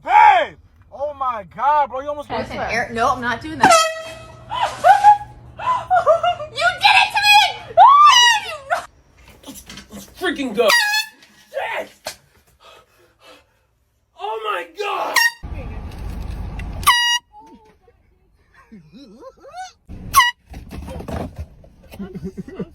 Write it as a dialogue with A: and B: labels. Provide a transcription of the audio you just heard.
A: Babe! Oh my god, bro, you almost missed that.
B: No, I'm not doing that. You did it to me!
C: Let's freaking go. Shit! Oh my god!
A: I'm so